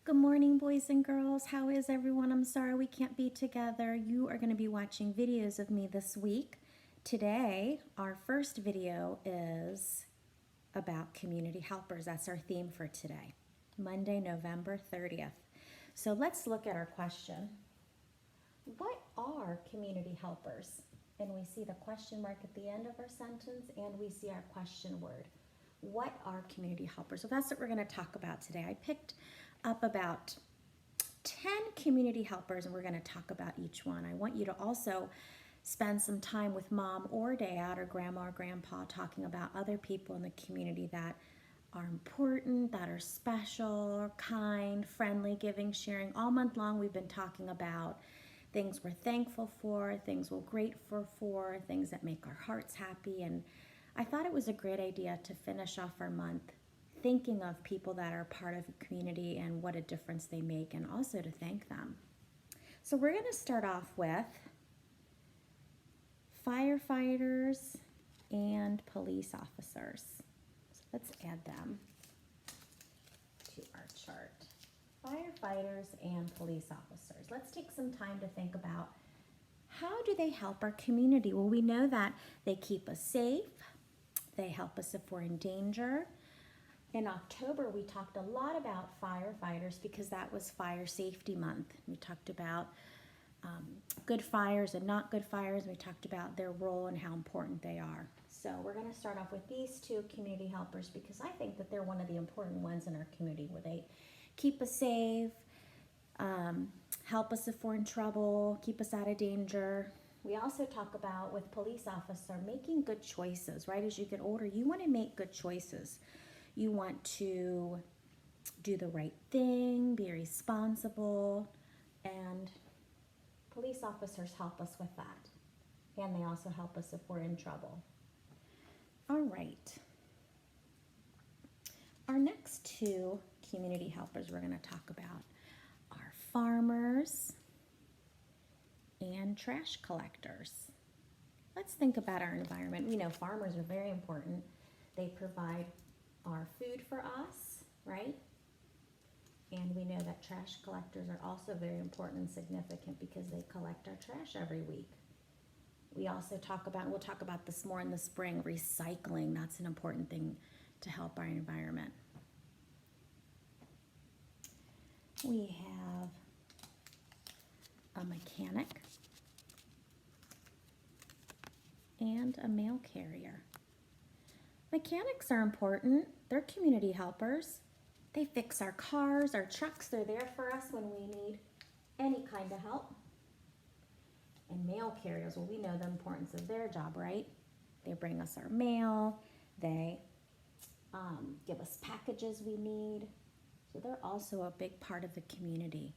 Good morning, boys and girls. How is everyone? I'm sorry we can't be together. You are going to be watching videos of me this week. Today, our first video is about community helpers. That's our theme for today, Monday, November 30th. So let's look at our question. What are community helpers? And we see the question mark at the end of our sentence, and we see our question word. What are community helpers? So that's what we're going to talk about today. I picked up about 10 community helpers, and we're going to talk about each one. I want you to also spend some time with mom or dad or grandma or grandpa talking about other people in the community that are important, that are special, kind, friendly, giving, sharing. All month long we've been talking about things we're thankful for, things we're grateful for, things that make our hearts happy. And I thought it was a great idea to finish off our month thinking of people that are part of the community and what a difference they make, and also to thank them. So we're going to start off with firefighters and police officers. So let's add them to our chart. Firefighters and police officers. Let's take some time to think about, how do they help our community? Well, we know that they keep us safe. They help us if we're in danger. In October, we talked a lot about firefighters because that was Fire Safety Month. We talked about good fires and not good fires. We talked about their role and how important they are. So we're going to start off with these two community helpers because I think that they're one of the important ones in our community, where they keep us safe, help us if we're in trouble, keep us out of danger. We also talk about, with police officer, making good choices, right? As you get older, you want to make good choices. You want to do the right thing, be responsible, and police officers help us with that. And they also help us if we're in trouble. All right. Our next two community helpers we're going to talk about are farmers and trash collectors. Let's think about our environment. We know farmers are very important. They provide our food for us, right? And we know that trash collectors are also very important and significant because they collect our trash every week. We also talk about, and we'll talk about this more in the spring, recycling. That's an important thing to help our environment. We have a mechanic and a mail carrier. Mechanics are important. They're community helpers. They fix our cars, our trucks. They're there for us when we need any kind of help. And mail carriers, well, we know the importance of their job, right? They bring us our mail. They give us packages we need. So they're also a big part of the community.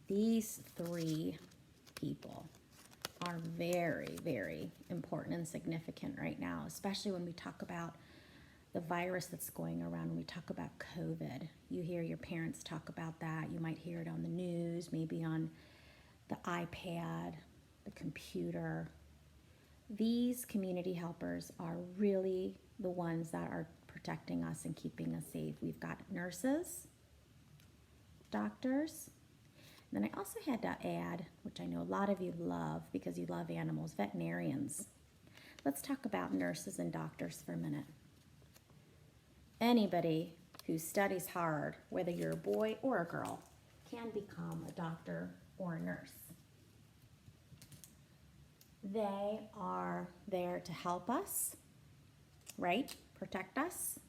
These three people are very, very important and significant right now, especially when we talk about the virus that's going around, when we talk about COVID. You hear your parents talk about that. You might hear it on the news, maybe on the iPad, the computer. These community helpers are really the ones that are protecting us and keeping us safe. We've got nurses, doctors. Then I also had to add, which I know a lot of you love because you love animals, veterinarians. Let's talk about nurses and doctors for a minute. Anybody who studies hard, whether you're a boy or a girl, can become a doctor or a nurse. They are there to help us, right? Protect us.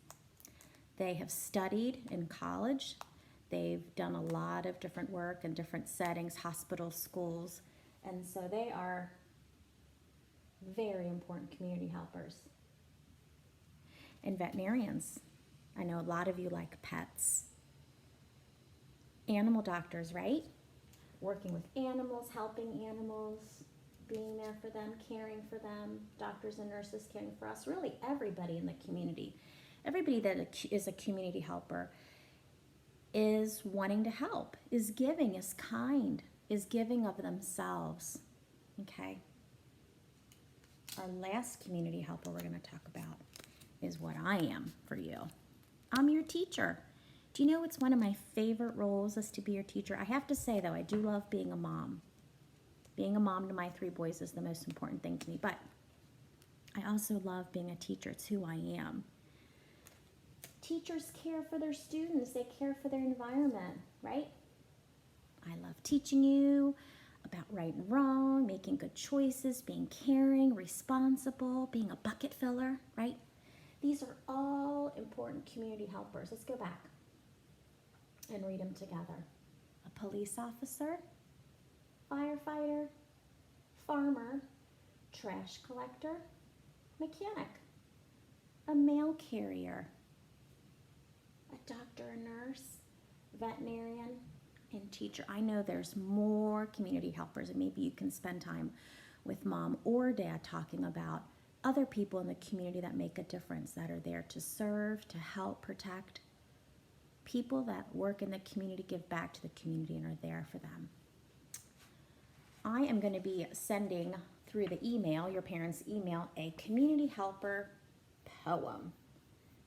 They have studied in college. They've done a lot of different work in different settings, hospitals, schools, and so they are very important community helpers. And veterinarians. I know a lot of you like pets. Animal doctors, right? Working with animals, helping animals, being there for them, caring for them. Doctors and nurses caring for us. Really everybody in the community. Everybody that is a community helper is wanting to help, is giving, is kind, is giving of themselves, okay? our last community helper we're going to talk about is what I am for you. I'm your teacher. Do you know it's one of my favorite roles is to be your teacher? I have to say, though, I do love being a mom. Being a mom to my 3 boys is the most important thing to me, but I also love being a teacher. It's who I am. Teachers care for their students. They care for their environment, right? I love teaching you about right and wrong, making good choices, being caring, responsible, being a bucket filler, right? These are all important community helpers. Let's go back and read them together. A police officer, firefighter, farmer, trash collector, mechanic, a mail carrier, a doctor, a nurse, veterinarian, and teacher. I know there's more community helpers, and maybe you can spend time with mom or dad talking about other people in the community that make a difference, that are there to serve, to help, protect. People that work in the community, give back to the community, and are there for them. I am going to be sending through the email, your parents' email, a community helper poem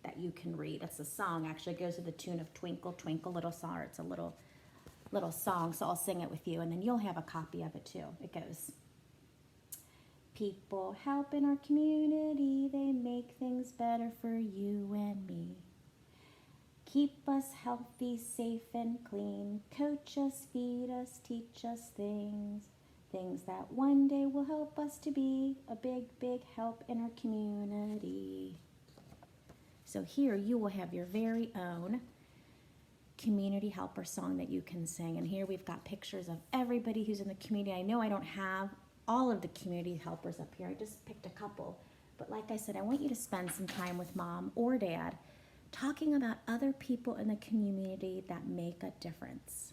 that you can read. It's a song, actually. It goes to the tune of Twinkle, Twinkle, Little Star. It's a little song, so I'll sing it with you, and then you'll have a copy of it too. It goes, people help in our community, they make things better for you and me. Keep us healthy, safe, and clean. Coach us, feed us, teach us things. Things that one day will help us to be a big, big help in our community. So here you will have your very own community helper song that you can sing. And here we've got pictures of everybody who's in the community. I know I don't have all of the community helpers up here. I just picked a couple. But like I said, I want you to spend some time with mom or dad talking about other people in the community that make a difference.